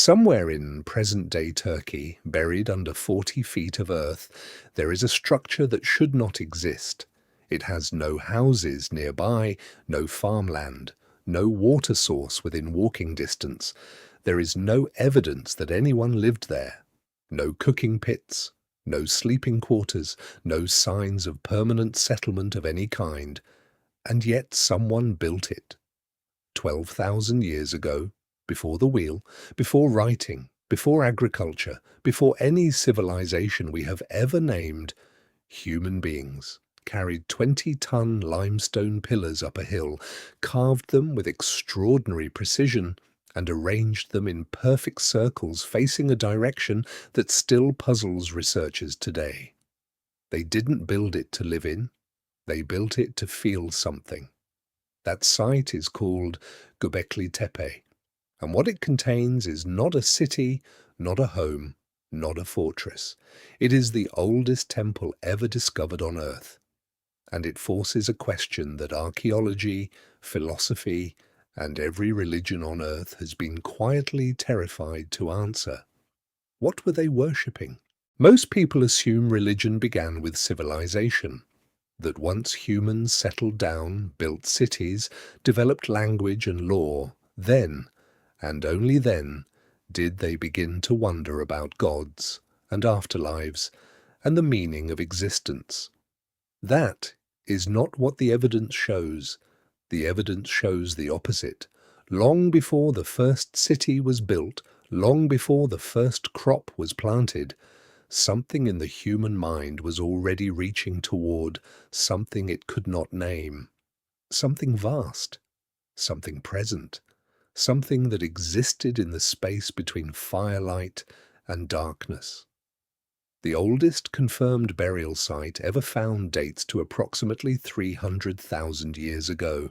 Somewhere in present-day Turkey, buried under 40 feet of earth, there is a structure that should not exist. It has no houses nearby, no farmland, no water source within walking distance. There is no evidence that anyone lived there. No cooking pits, no sleeping quarters, no signs of permanent settlement of any kind. And yet someone built it. 12,000 years ago, before the wheel, before writing, before agriculture, before any civilization we have ever named, human beings carried 20-ton limestone pillars up a hill, carved them with extraordinary precision, and arranged them in perfect circles facing a direction that still puzzles researchers today. They didn't build it to live in, they built it to feel something. That site is called Göbekli Tepe, and what it contains is not a city, not a home, not a fortress. It is the oldest temple ever discovered on Earth, and it forces a question that archaeology, philosophy, and every religion on Earth has been quietly terrified to answer. What were they worshipping? Most people assume religion began with civilization, that once humans settled down, built cities, developed language and law, then, and only then, did they begin to wonder about gods and afterlives and the meaning of existence. That is not what the evidence shows. The evidence shows the opposite. Long before the first city was built, long before the first crop was planted, something in the human mind was already reaching toward something it could not name, something vast, something present, something that existed in the space between firelight and darkness. The oldest confirmed burial site ever found dates to approximately 300,000 years ago.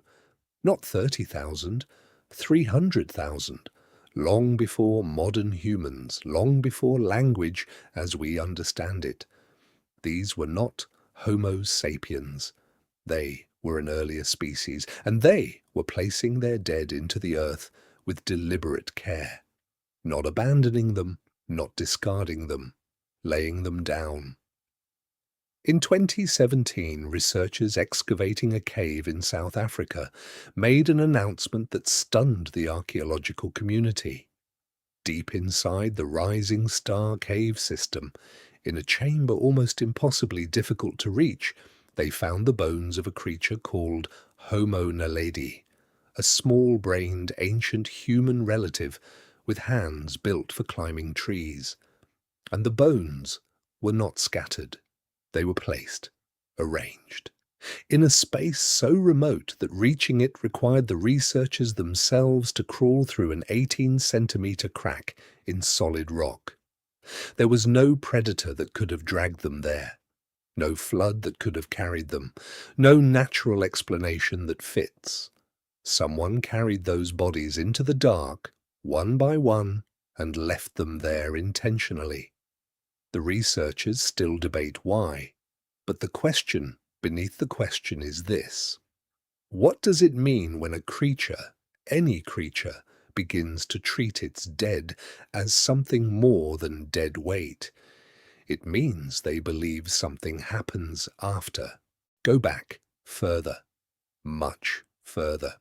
Not 30,000, 300,000. Long before modern humans, long before language as we understand it. These were not Homo sapiens. They were an earlier species, and they were placing their dead into the earth with deliberate care, not abandoning them, not discarding them, laying them down. In 2017, researchers excavating a cave in South Africa made an announcement that stunned the archaeological community. Deep inside the Rising Star cave system, in a chamber almost impossibly difficult to reach, they found the bones of a creature called Homo naledi, a small-brained ancient human relative with hands built for climbing trees. And the bones were not scattered. They were placed, arranged, in a space so remote that reaching it required the researchers themselves to crawl through an 18-centimeter crack in solid rock. There was no predator that could have dragged them there, no flood that could have carried them, no natural explanation that fits. Someone carried those bodies into the dark, one by one, and left them there intentionally. The researchers still debate why, but the question beneath the question is this. What does it mean when a creature, any creature, begins to treat its dead as something more than dead weight? It means they believe something happens after. Go back further, much further.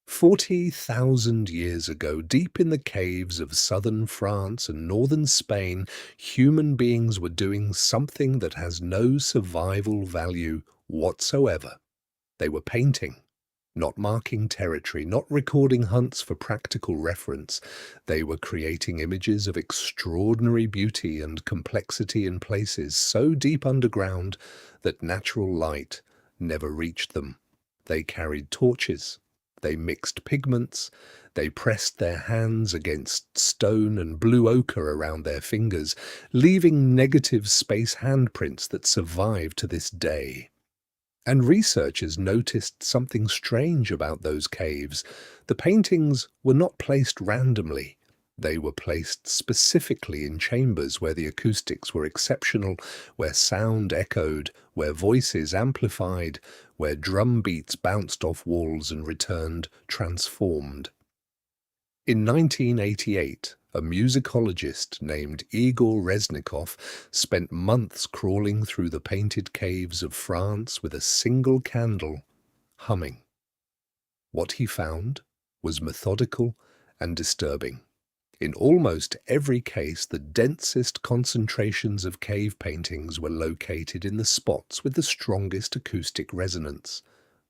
40,000 years ago, deep in the caves of southern France and northern Spain, human beings were doing something that has no survival value whatsoever. They were painting, not marking territory, not recording hunts for practical reference. They were creating images of extraordinary beauty and complexity in places so deep underground that natural light never reached them. They carried torches. They mixed pigments, they pressed their hands against stone and blew ochre around their fingers, leaving negative space handprints that survive to this day. And researchers noticed something strange about those caves. The paintings were not placed randomly. They were placed specifically in chambers where the acoustics were exceptional, where sound echoed, where voices amplified, where drum beats bounced off walls and returned transformed. In 1988, a musicologist named Igor Reznikov spent months crawling through the painted caves of France with a single candle, humming. What he found was methodical and disturbing. In almost every case, the densest concentrations of cave paintings were located in the spots with the strongest acoustic resonance.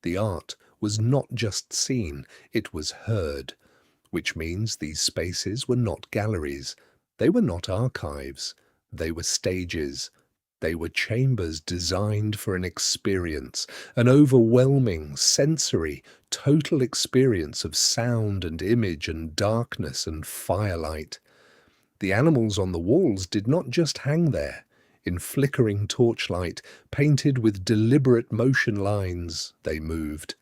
The art was not just seen, it was heard, which means these spaces were not galleries, they were not archives, they were stages. They were chambers designed for an experience, an overwhelming, sensory, total experience of sound and image and darkness and firelight. The animals on the walls did not just hang there, in flickering torchlight, painted with deliberate motion lines, they moved.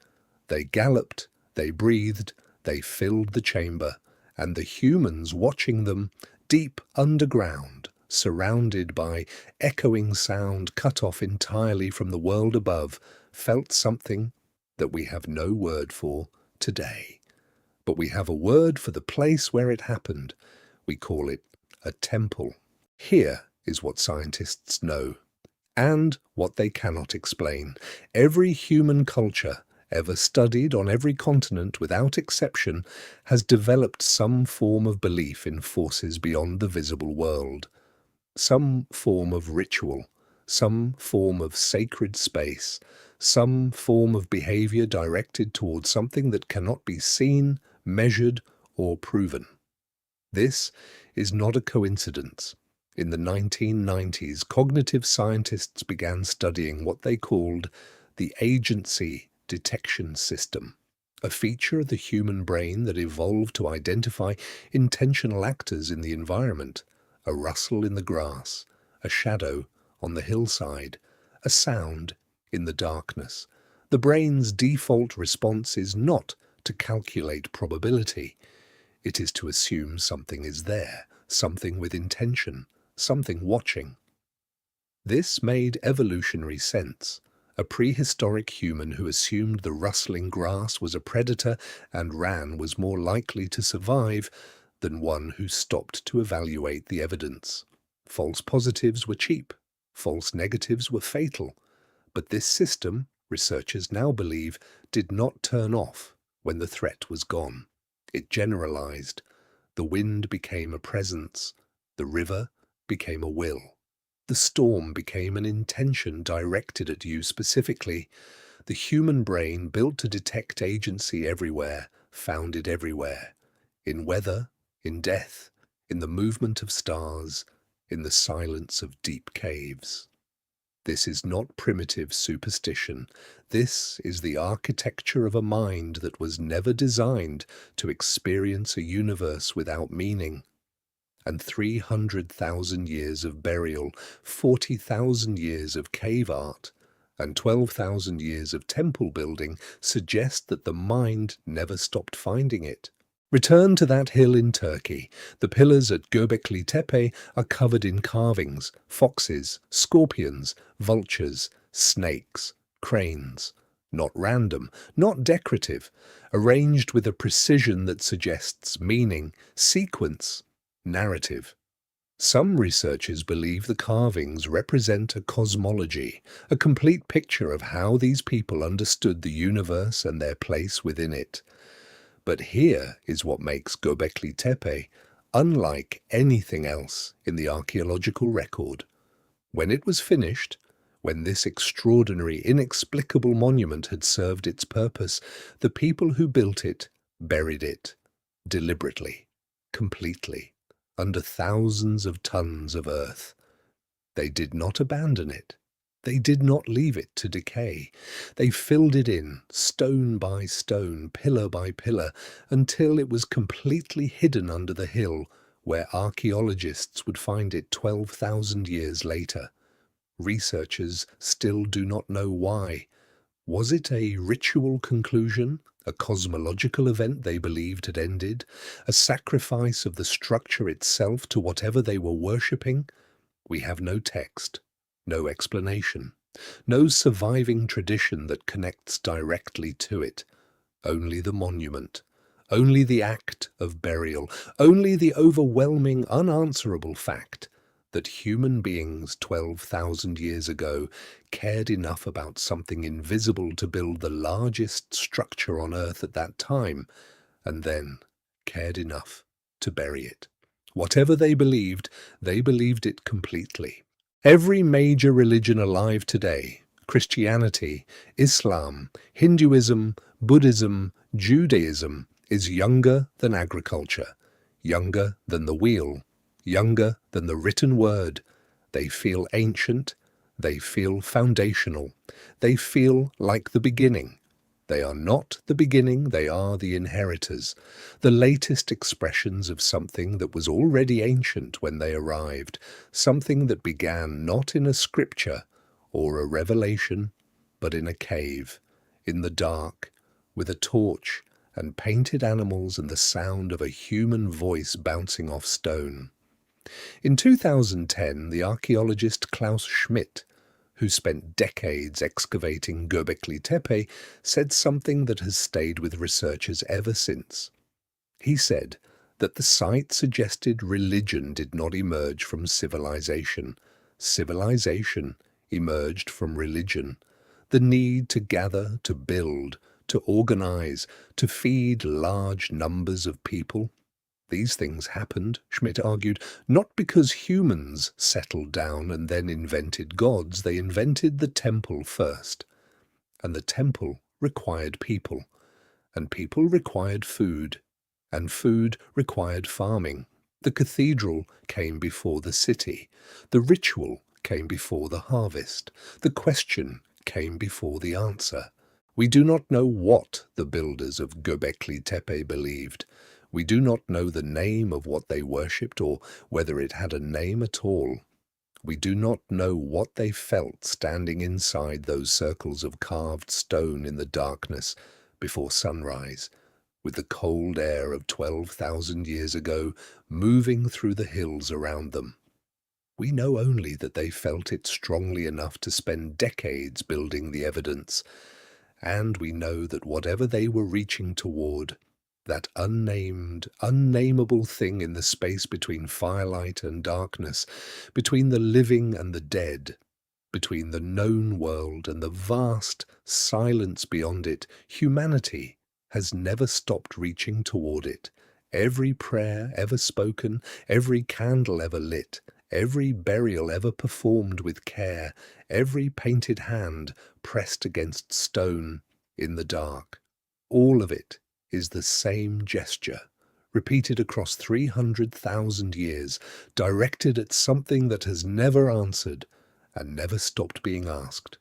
They galloped, they breathed, they filled the chamber, and the humans watching them, deep underground, surrounded by echoing sound cut off entirely from the world above, felt something that we have no word for today. But we have a word for the place where it happened. We call it a temple. Here is what scientists know, and what they cannot explain. Every human culture ever studied on every continent without exception has developed some form of belief in forces beyond the visible world. Some form of ritual, some form of sacred space, some form of behavior directed towards something that cannot be seen, measured, or proven. This is not a coincidence. In the 1990s, cognitive scientists began studying what they called the agency detection system, a feature of the human brain that evolved to identify intentional actors in the environment. A rustle in the grass, a shadow on the hillside, a sound in the darkness. The brain's default response is not to calculate probability. It is to assume something is there, something with intention, something watching. This made evolutionary sense. A prehistoric human who assumed the rustling grass was a predator and ran was more likely to survive than one who stopped to evaluate the evidence. False positives were cheap, false negatives were fatal. But this system, researchers now believe, did not turn off when the threat was gone. It generalized. The wind became a presence. The river became a will. The storm became an intention directed at you specifically. The human brain, built to detect agency everywhere, found it everywhere. In weather, in death, in the movement of stars, in the silence of deep caves. This is not primitive superstition. This is the architecture of a mind that was never designed to experience a universe without meaning. And 300,000 years of burial, 40,000 years of cave art, and 12,000 years of temple building suggest that the mind never stopped finding it. Return to that hill in Turkey. The pillars at Göbekli Tepe are covered in carvings, foxes, scorpions, vultures, snakes, cranes. Not random, not decorative, arranged with a precision that suggests meaning, sequence, narrative. Some researchers believe the carvings represent a cosmology, a complete picture of how these people understood the universe and their place within it. But here is what makes Göbekli Tepe unlike anything else in the archaeological record. When it was finished, when this extraordinary, inexplicable monument had served its purpose, the people who built it buried it, deliberately, completely, under thousands of tons of earth. They did not abandon it. They did not leave it to decay. They filled it in, stone by stone, pillar by pillar, until it was completely hidden under the hill, where archaeologists would find it 12,000 years later. Researchers still do not know why. Was it a ritual conclusion, a cosmological event they believed had ended, a sacrifice of the structure itself to whatever they were worshipping? We have no text. No explanation, no surviving tradition that connects directly to it, only the monument, only the act of burial, only the overwhelming, unanswerable fact that human beings 12,000 years ago cared enough about something invisible to build the largest structure on Earth at that time, and then cared enough to bury it. Whatever they believed it completely. Every major religion alive today, Christianity, Islam, Hinduism, Buddhism, Judaism, is younger than agriculture, younger than the wheel, younger than the written word. They feel ancient, they feel foundational, they feel like the beginning. They are not the beginning, they are the inheritors, the latest expressions of something that was already ancient when they arrived, something that began not in a scripture or a revelation, but in a cave, in the dark, with a torch and painted animals and the sound of a human voice bouncing off stone. In 2010, the archaeologist Klaus Schmidt, who spent decades excavating Göbekli Tepe, said something that has stayed with researchers ever since. He said that the site suggested religion did not emerge from civilization. Civilization emerged from religion. The need to gather, to build, to organize, to feed large numbers of people. These things happened, Schmidt argued, not because humans settled down and then invented gods. They invented the temple first. And the temple required people. And people required food. And food required farming. The cathedral came before the city. The ritual came before the harvest. The question came before the answer. We do not know what the builders of Göbekli Tepe believed. We do not know the name of what they worshipped or whether it had a name at all. We do not know what they felt standing inside those circles of carved stone in the darkness before sunrise, with the cold air of 12,000 years ago moving through the hills around them. We know only that they felt it strongly enough to spend decades building the evidence, and we know that whatever they were reaching toward, that unnamed, unnameable thing in the space between firelight and darkness, between the living and the dead, between the known world and the vast silence beyond it, humanity has never stopped reaching toward it. Every prayer ever spoken, every candle ever lit, every burial ever performed with care, every painted hand pressed against stone in the dark, all of it is the same gesture, repeated across 300,000 years, directed at something that has never answered and never stopped being asked.